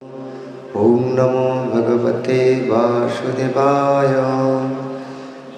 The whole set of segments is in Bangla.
ओम नमो भगवते वासुदेवाय।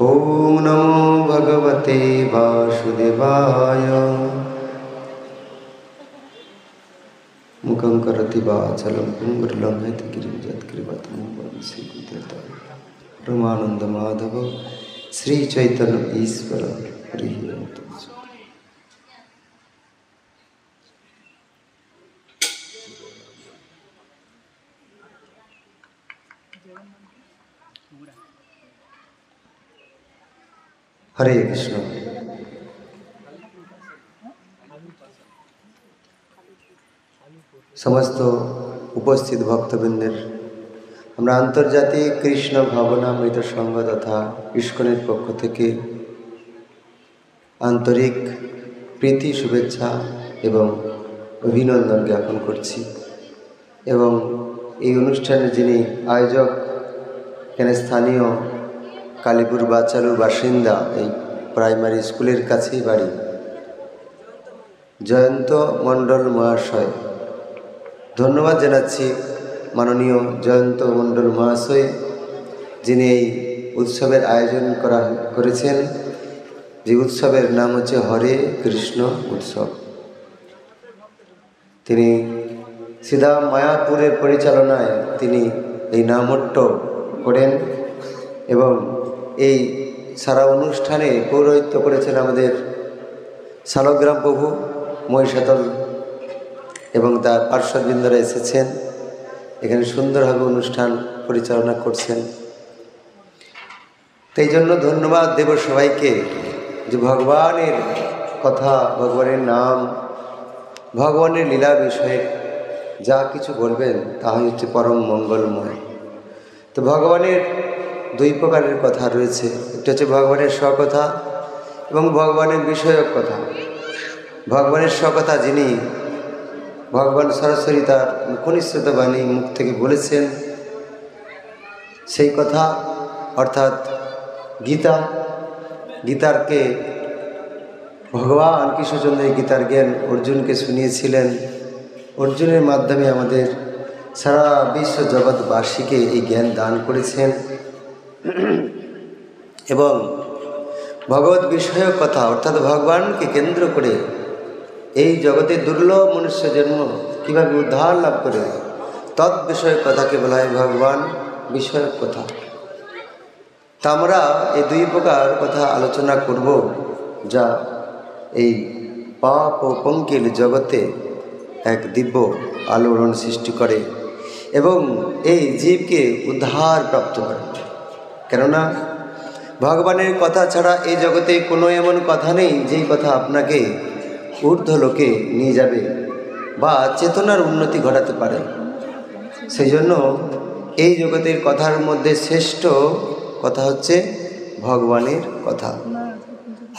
ओम नमो भगवते वासुदेवाय। मुखं करोति वाचालं पुंगुर्लंघयति गिरिं यत्कृपातमो वंदे गुरुदेवतां। परमानंद माधव श्री चैतन्य ईश्वर हरि ओम। हरे कृष्ण। समस्त उपस्थित भक्तबृंदेर আমরা আন্তর্জাতিক কৃষ্ণ ভাবনামৃত সংঘ তথা ইস্কনের পক্ষ থেকে আন্তরিক প্রীতি শুভেচ্ছা এবং অভিনন্দন জ্ঞাপন করছি। এবং এই অনুষ্ঠানের যিনি আয়োজক, এখানে স্থানীয় কালীপুর বাচালুর বাসিন্দা, এই প্রাইমারি স্কুলের কাছেই বাড়ি, জয়ন্ত মণ্ডল মহাশয়, ধন্যবাদ জানাচ্ছি মাননীয় জয়ন্ত মণ্ডল মহাশয়, যিনি এই উৎসবের আয়োজন করেছেন। যে উৎসবের নাম হচ্ছে হরে কৃষ্ণ উৎসব। তিনি সিধা মায়াপুরের পরিচালনায় তিনি এই নামট্য করেন এবং এই সারা অনুষ্ঠানে পৌরোহিত্য করেছেন আমাদের শালগ্রাম প্রভু মহিষাদল এবং তার পার্শ্ববৃন্দরা এসেছেন, এখানে সুন্দরভাবে অনুষ্ঠান পরিচালনা করছেন। তাই জন্য ধন্যবাদ দেব সবাইকে, যে ভগবানের কথা, ভগবানের নাম, ভগবানের লীলা বিষয়ে যা কিছু বলবেন তা হচ্ছে পরম মঙ্গলময়। তো ভগবানের দুই প্রকারের কথা রয়েছে, একটা হচ্ছে ভগবানের স্বকথা এবং ভগবানের বিষয়ক কথা। ভগবানের স্বকথা যিনি ভগবান সরাসরি তার মুখনিঃসৃত বাণী মুখ থেকে বলেছেন, সেই কথা অর্থাৎ গীতা। গীতারকে ভগবান কৃষ্ণচন্দ্র গীতার জ্ঞান অর্জুনকে শুনিয়েছিলেন। অর্জুনের মাধ্যমে আমাদের সারা বিশ্ব জগৎবাসীকে এই জ্ঞান দান করেছেন। এবং ভগবত বিষয়ক কথা অর্থাৎ ভগবানকে কেন্দ্র করে এই জগতে দুর্লভ মনুষ্য জন্ম কীভাবে উদ্ধার লাভ করে, তৎ বিষয়ক কথাকে বলা হয় ভগবান বিষয়ক কথা। তা আমরা এই দুই প্রকার কথা আলোচনা করব, যা এই পাপ ও পঙ্কিল জগতে এক দিব্য আলোড়ন সৃষ্টি করে এবং এই জীবকে উদ্ধার প্রাপ্ত করে। কেননা ভগবানের কথা ছাড়া এই জগতে কোনো এমন কথা নেই যেই কথা আপনাকে ঊর্ধ্ব লোকে নিয়ে যাবে বা চেতনার উন্নতি ঘটাতে পারে। সেই জন্য এই জগতের কথার মধ্যে শ্রেষ্ঠ কথা হচ্ছে ভগবানের কথা।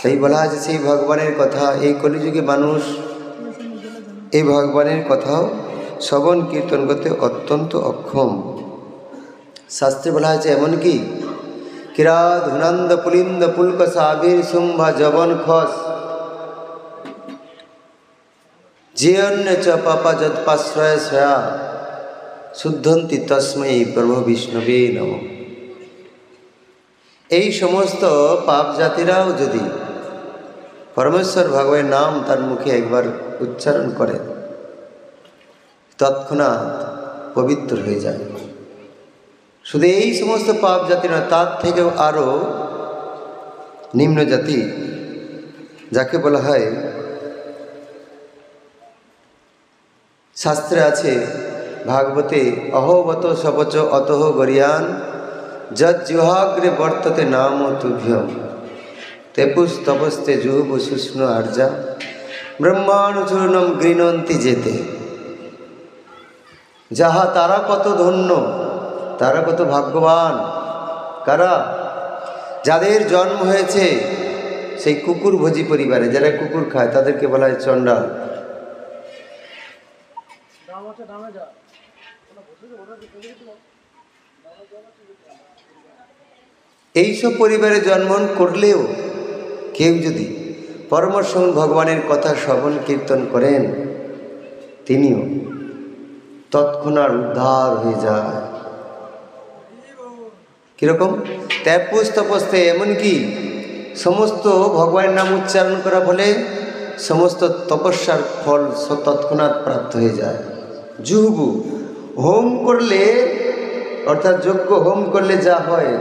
তাই বলা আছে সেই ভগবানের কথা এই কলিযুগে মানুষ এই ভগবানের কথাও শ্রবণ কীর্তন করতে অত্যন্ত অক্ষম। শাস্ত্রে বলা হয়েছে এমনকি কিরাত হুনন্দ পুলিন্দ পুলক সাবির শুম্ভা জবন খস জিয়ন্য চ পাপা যৎপাশ্রয় শ্রয়া শুদ্ধন্তি তস্মৈ প্রভু বিষ্ণবে নমঃ। এই সমস্ত পাপ জাতিরাও যদি পরমেশ্বর ভগবানের নাম তার মুখে একবার উচ্চারণ করে তৎক্ষণাৎ পবিত্র হয়ে যায়। শুধু এই সমস্ত পাপ জাতি নয়, তার থেকেও আরও নিম্ন জাতি, যাকে বলা হয়, শাস্ত্রে আছে ভাগবতে অহোবত সপচ অতহ গরিয়ান যজ্জুহাগ্রে বর্ততে নাম তুভ্যম তেপুস্তপস্তে জুহুব শুষ্ণ আর্যা ব্রহ্মাণুচূর্ণম গৃণন্তি যেতে। যাহা তারা কত ধন্য, তারা কত ভাগ্যবান, কারা? যাদের জন্ম হয়েছে সেই কুকুর ভোজি পরিবারে, যারা কুকুর খায় তাদেরকে বলা হয় চণ্ডাল। এইসব পরিবারে জন্ম করলেও কেউ যদি পরমেশ্বর ভগবানের কথা শ্রবণ কীর্তন করেন, তিনিও তৎক্ষণাৎ উদ্ধার হয়ে যায়। কীরকম? ত্যাপুস তপস্তে, এমনকি সমস্ত ভগবানের নাম উচ্চারণ করা ফলে সমস্ত তপস্যার ফল তৎক্ষণাৎ প্রাপ্ত হয়ে যায়। জুহুবু, হোম করলে অর্থাৎ যজ্ঞ হোম করলে যা হয়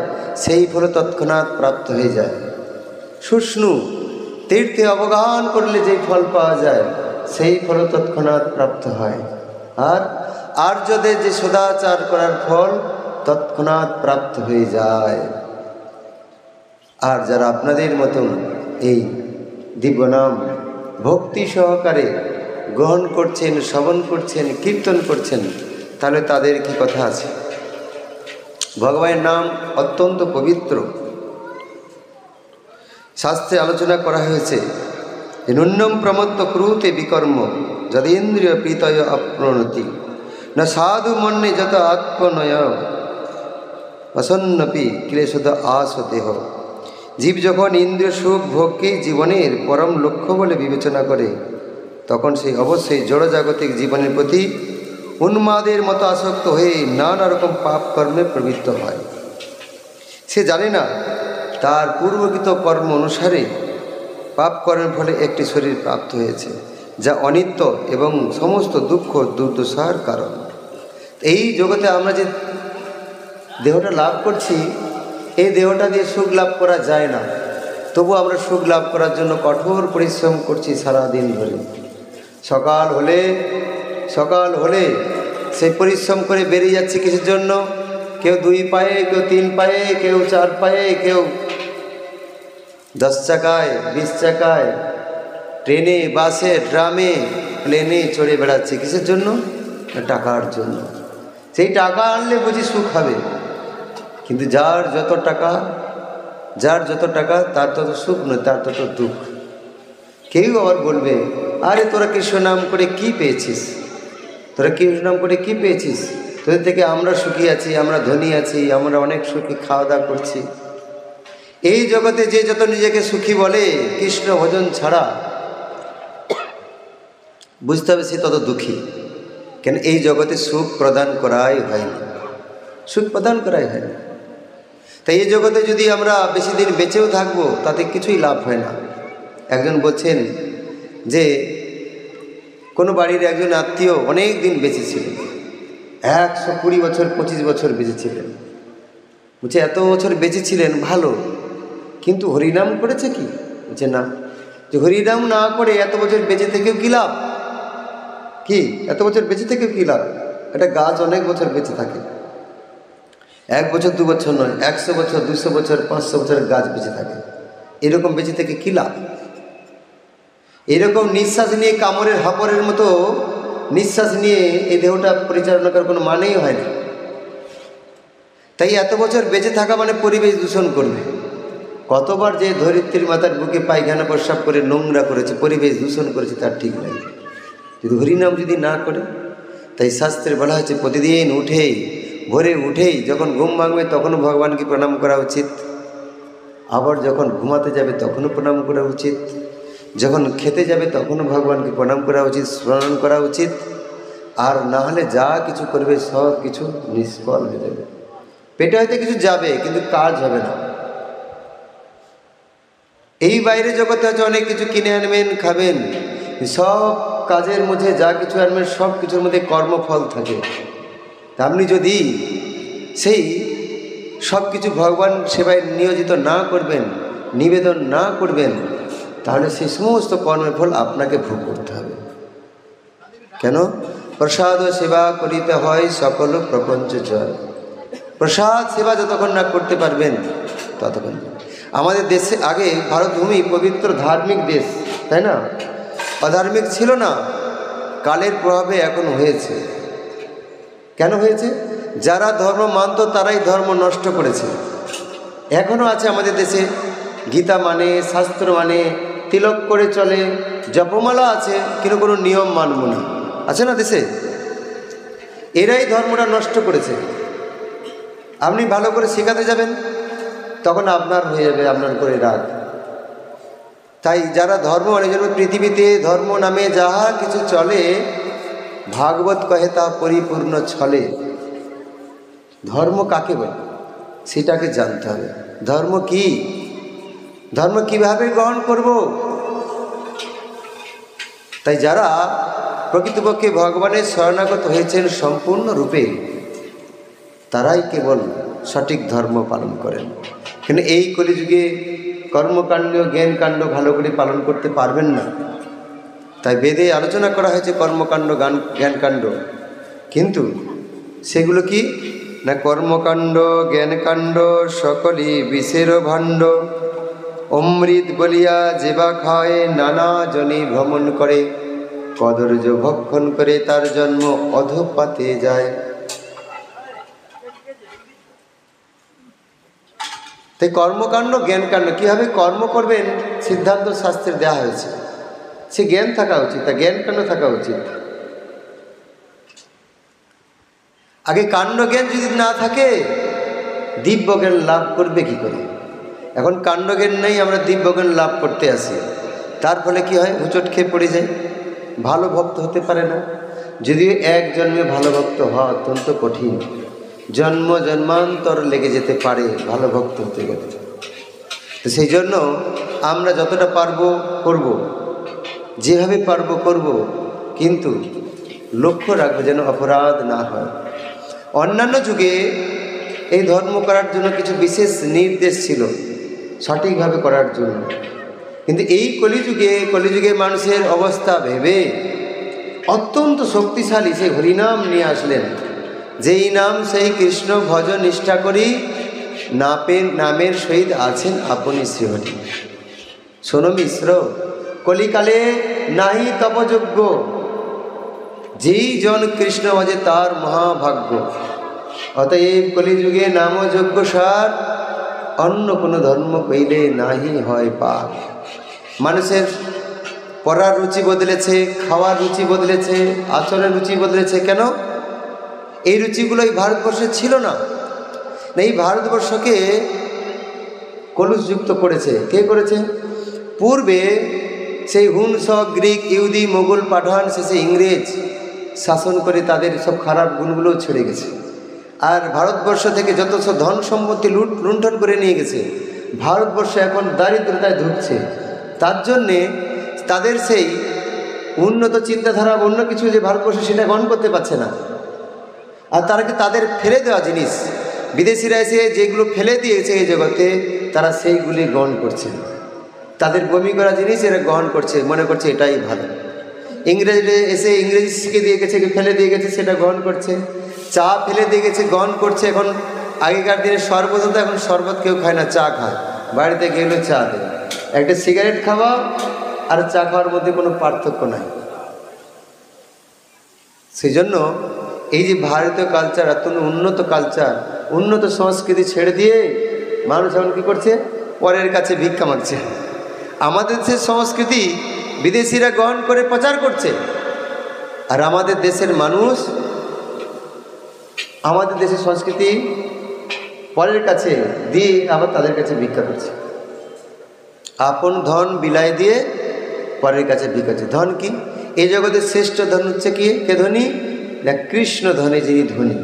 সেই ফল তৎক্ষণাৎ প্রাপ্ত হয়ে যায়। শুষ্ণু, তীর্থে অবগাহন করলে যেই ফল পাওয়া যায় সেই ফল তৎক্ষণাৎ প্রাপ্ত হয়। আর আর্যদের যে সদাচার করার ফল তৎক্ষণাৎ প্রাপ্ত হয়ে যায়। আর যারা আপনাদের মতন এই দিব্যনাম ভক্তি সহকারে গ্রহণ করছেন, শ্রবণ করছেন, কীর্তন করছেন, তাহলে তাদের কি কথা আছে? ভগবানের নাম অত্যন্ত পবিত্র। শাস্ত্রে আলোচনা করা হয়েছে, নুন্নম প্রমত্ত ক্রুতে বিকর্ম যদেন্দ্রিয় প্রীতয় অপ্রণতি না সাধু মন্যে যত আত্মনয় অসন্নপি ক্লেশদ আস দেহ। জীব যখন ইন্দ্রিয় সুখ ভোগকে জীবনের পরম লক্ষ্য বলে বিবেচনা করে তখন সেই অবশ্যই জড়জাগতিক জীবনের প্রতি উন্মাদের মতো আসক্ত হয়ে নানা রকম পাপ কর্মে প্রবৃত্ত হয়। সে জানে না তার পূর্বকৃত কর্ম অনুসারে পাপ কর্মের ফলে একটি শরীর প্রাপ্ত হয়েছে, যা অনিত্য এবং সমস্ত দুঃখ দুর্দশার কারণ। এই জগতে আমরা যে দেহটা লাভ করছি, এই দেহটা দিয়ে সুখ লাভ করা যায় না, তবু আমরা সুখ লাভ করার জন্য কঠোর পরিশ্রম করছি সারাদিন ধরে। সকাল হলে সেই পরিশ্রম করে বেরিয়ে যাচ্ছে কিসের জন্য? কেউ 2 পায়ে, কেউ 3 পায়ে, কেউ 4 পায়ে, কেউ 10 চাকায়, 20 চাকায়, ট্রেনে, বাসে, ট্রামে, প্লেনে চড়ে বেড়াচ্ছে। কিসের জন্য? টাকার জন্য। সেই টাকা আনলে বুঝি সুখ হবে, কিন্তু যার যত টাকা তার তত সুখ নয়, তার তত দুঃখ। কেউ আবার বলবে, আরে তোরা কৃষ্ণ নাম করে কি পেয়েছিস? তোদের থেকে আমরা সুখী আছি, আমরা ধনী আছি, আমরা অনেক সুখী, খাওয়া দাওয়া করছি। এই জগতে যে যত নিজেকে সুখী বলে কৃষ্ণ ভজন ছাড়া, বুঝতে হবে সে তত দুঃখী। কেন? এই জগতে সুখ প্রদান করাই হয়নি। তাই এই জগতে যদি আমরা বেশি দিন বেঁচেও থাকবো তাতে কিছুই লাভ হয় না। একজন বলছেন যে কোনো বাড়ির একজন আত্মীয় অনেক দিন বেঁচেছিলেন, 120 বছর 25 বছর বেঁচেছিলেন। বলছে এত বছর বেঁচেছিলেন ভালো, কিন্তু হরিনাম করেছে কি? বলছে না। যে হরিনাম না করে এত বছর বেঁচে থেকেও কী লাভ? এত বছর বেঁচে থেকেও কী লাভ? একটা গাছ অনেক বছর বেঁচে থাকে, 1 বছর 2 বছর নয়, 100 বছর, 200 বছর, 500 বছরের গাছ বেঁচে থাকে। এরকম বেঁচে থেকে কী লাভ? এরকম নিঃশ্বাস নিয়ে কামড়ের হাপড়ের মতো নিঃশ্বাস নিয়ে এই দেহটা পরিচালনা করার কোনো মানেই হয় না। তাই এত বছর বেঁচে থাকা মানে পরিবেশ দূষণ করবে। কতবার যে ধরিত্রীর মাতার বুকে পায়খানা প্রস্রাব করে নোংরা করেছে, পরিবেশ দূষণ করেছে, তার ঠিক নেই। যদি হরিনাম যদি না করে, তাই শাস্ত্রে বলা হয়েছে প্রতিদিন ভোরে উঠেই যখন ঘুম ভাঙবে তখনও ভগবানকে প্রণাম করা উচিত, আবার যখন ঘুমাতে যাবে তখনও প্রণাম করা উচিত, যখন খেতে যাবে তখনও ভগবানকে প্রণাম করা উচিত, স্মরণ করা উচিত। আর না হলে যা কিছু করবে সব কিছু নিষ্ফল হয়ে যাবে। পেটে হয়তো কিছু যাবে, কিন্তু কাজ হবে না। এই বাইরে জগতে হচ্ছে অনেক কিছু কিনে আনবেন, খাবেন, সব কাজের মধ্যে যা কিছু আনবেন সব কিছুর মধ্যে কর্মফল থাকে। তা আপনি যদি সেই সব কিছু ভগবান সেবায় নিয়োজিত না করবেন, নিবেদন না করবেন, তাহলে সেই সমস্ত কর্মের ফল আপনাকে ভোগ করতে হবে। কেন? প্রসাদ সেবা করিতে হয় সকল প্রপঞ্চ জয়। প্রসাদ সেবা যতক্ষণ না করতে পারবেন ততক্ষণ। আমাদের দেশে আগে ভারতভূমি পবিত্র ধার্মিক দেশ, তাই না? অধার্মিক ছিল না। কালের প্রভাবে এখন হয়েছে। কেন হয়েছে? যারা ধর্ম মানত তারাই ধর্ম নষ্ট করেছে। এখনও আছে আমাদের দেশে, গীতা মানে, শাস্ত্র মানে, তিলক করে চলে, জপমালা আছে, কিন্তু কোনো নিয়ম মানব না। আছে না দেশে? এরাই ধর্মটা নষ্ট করেছে। আপনি ভালো করে শেখাতে যাবেন, তখন আপনার হয়ে যাবে আপনার করে রাগ। তাই যারা ধর্ম মানে পৃথিবীতে ধর্ম নামে যাহা কিছু চলে, ভাগবত কহে তা পরিপূর্ণ ছলে। ধর্ম কাকে বলে সেটাকে জানতে হবে। ধর্ম কি, ধর্ম কিভাবে গ্রহণ করব। তাই যারা প্রকৃতপক্ষে ভগবানের শরণাগত হয়েছেন সম্পূর্ণ রূপে, তারাই কেবল সঠিক ধর্ম পালন করেন। কিন্তু এই কলিযুগে কর্মকাণ্ড জ্ঞানকাণ্ড ভালো করে পালন করতে পারবেন না। তাই বেদে আলোচনা করা হয়েছে কর্মকাণ্ড জ্ঞানকাণ্ড, কিন্তু সেগুলো কি না, কর্মকাণ্ড জ্ঞানকাণ্ড সকলই বিষের ভাণ্ড। অমৃত বলিয়া যেবা খায় নানা জনে ভ্রমণ করে, কদর্য ভক্ষণ করে তার জন্ম অধপাতে যায়। তাই কর্মকাণ্ড জ্ঞানকাণ্ড কীভাবে কর্ম করবেন সিদ্ধান্ত শাস্ত্রে দেওয়া হয়েছে। সে জ্ঞান থাকা উচিত, তা জ্ঞানকাণ্ড থাকা উচিত। আগে কাণ্ড জ্ঞান যদি না থাকে দিব্য জ্ঞান লাভ করবে কি করে। এখন কাণ্ড জ্ঞান নেই, আমরা দিব্য জ্ঞান লাভ করতে আসি, তার ফলে কি হয়, হুচট খেয়ে পড়ে যায়, ভালো ভক্ত হতে পারে না। যদিও এক জন্মে ভালো ভক্ত হওয়া অত্যন্ত কঠিন, জন্ম জন্মান্তর লেগে যেতে পারে ভালো ভক্ত হতে গেলে। তো সেই জন্য আমরা যতটা পারবো করব, যেভাবে পারবো করব, কিন্তু লক্ষ্য রাখবো যেন অপরাধ না হয়। অন্যান্য যুগে এই ধর্ম করার জন্য কিছু বিশেষ নির্দেশ ছিল সঠিকভাবে করার জন্য, কিন্তু এই কলিযুগে মানুষের অবস্থা ভেবে অত্যন্ত শক্তিশালী সেই হরিনাম নিয়ে আসলেন। যেই নাম সেই কৃষ্ণ ভজ নিষ্ঠা করি, নামের সহিত আছেন আপনি শ্রীহরি। শোনো মিশ্র, কলিকালে নাহি তপযোগ্য, যেই জন কৃষ্ণ ভজে তার মহাভাগ্য। অতএব কলিযুগে নামযোগ্য সার, অন্য কোনো ধর্ম কইলে নাহি হয় পার। মানুষের পড়ার রুচি বদলেছে, খাওয়ার রুচি বদলেছে, আচরণের রুচি বদলেছে। কেন? এই রুচিগুলো এই ভারতবর্ষে ছিল না। এই ভারতবর্ষকে কলুষযুক্ত করেছে কে করেছে? পূর্বে সেই হুন, গ্রিক, ইহুদি, মোগল, পাঠান, শেষে ইংরেজ শাসন করে তাদের সব খারাপ গুণগুলোও ছেড়ে গেছে। আর ভারতবর্ষ থেকে যত সব ধন সম্পত্তি লুণ্ঠন করে নিয়ে গেছে। ভারতবর্ষ এখন দারিদ্রতায় ধুঁকছে। তার জন্যে তাদের সেই উন্নত চিন্তাধারা অন্য কিছু যে ভারতবর্ষ সেটা গ্রহণ করতে পারছে না। আর তাদের ফেলে দেওয়া জিনিস, বিদেশিরা এসে যেগুলো ফেলে দিয়েছে এই জগতে, তারা সেইগুলি গ্রহণ করছে। তাদের বমি করা জিনিস এরা গ্রহণ করছে, মনে করছে এটাই ভালো। ইংরেজরা এসে ইংরেজি শিখে দিয়ে গেছে, ফেলে দিয়ে গেছে, সেটা গ্রহণ করছে। চা ফেলে দিয়ে গেছে, গ্রহণ করছে। এখন আগেকার দিনে শরবত হতো, এখন শরবত কেউ খায় না, চা খায়। বাড়িতে গেলে চা দেয়। একটা সিগারেট খাওয়া আর চা খাওয়ার মধ্যে কোনো পার্থক্য নাই। সেই জন্য এই যে ভারতীয় কালচার, এত উন্নত কালচার, উন্নত সংস্কৃতি ছেড়ে দিয়ে মানুষ এখন কী করছে? পরের কাছে ভিক্ষা মাগছে। আমাদের দেশের সংস্কৃতি বিদেশিরা গ্রহণ করে প্রচার করছে, আর আমাদের দেশের মানুষ আমাদের দেশের সংস্কৃতি পরের কাছে দিয়ে আবার তাদের কাছে ভিক্ষা করছে। আপন ধন বিলাই দিয়ে পরের কাছে ভিক্ষা করছে। ধন কি? এই জগতের শ্রেষ্ঠ ধন হচ্ছে কি? কে ধনী? না কৃষ্ণ ধনে যিনি ধনী।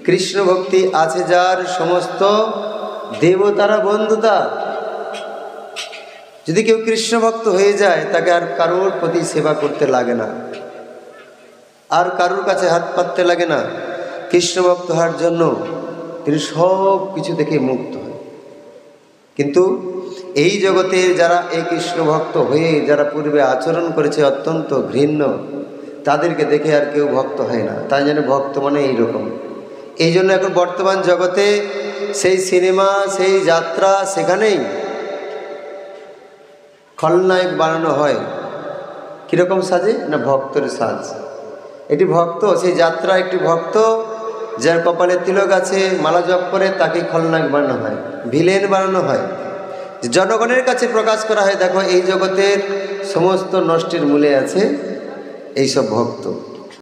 কৃষ্ণ ভক্তি আছে যার, সমস্ত দেবতারা বন্ধুতা। যদি কেউ কৃষ্ণ ভক্ত হয়ে যায়, তাকে আর কারোর প্রতি সেবা করতে লাগে না, আর কারোর কাছে হাত পাততে লাগে না। কৃষ্ণ ভক্ত হওয়ার জন্য তিনি সব কিছু থেকে মুক্ত হয়। কিন্তু এই জগতের যারা এই কৃষ্ণ ভক্ত হয়ে যারা পূর্বে আচরণ করেছে অত্যন্ত ঘৃণ্য, তাদেরকে দেখে আর কেউ ভক্ত হয় না। তাই জন্য ভক্ত মানে এইরকম। এই জন্য এখন বর্তমান জগতে সেই সিনেমা, সেই যাত্রা, সেখানেই খলনায়ক বানানো হয়। কীরকম সাজে? না ভক্তের সাজ। এটি ভক্ত, সেই যাত্রা একটি ভক্ত, যার কপালে তিলক আছে, মালা জপ করে, তাকে খলনায়ক বানানো হয়, ভিলেন বানানো হয়। জনগণের কাছে প্রকাশ করা হয়, দেখো এই জগতের সমস্ত নষ্টের মূলে আছে এইসব ভক্ত।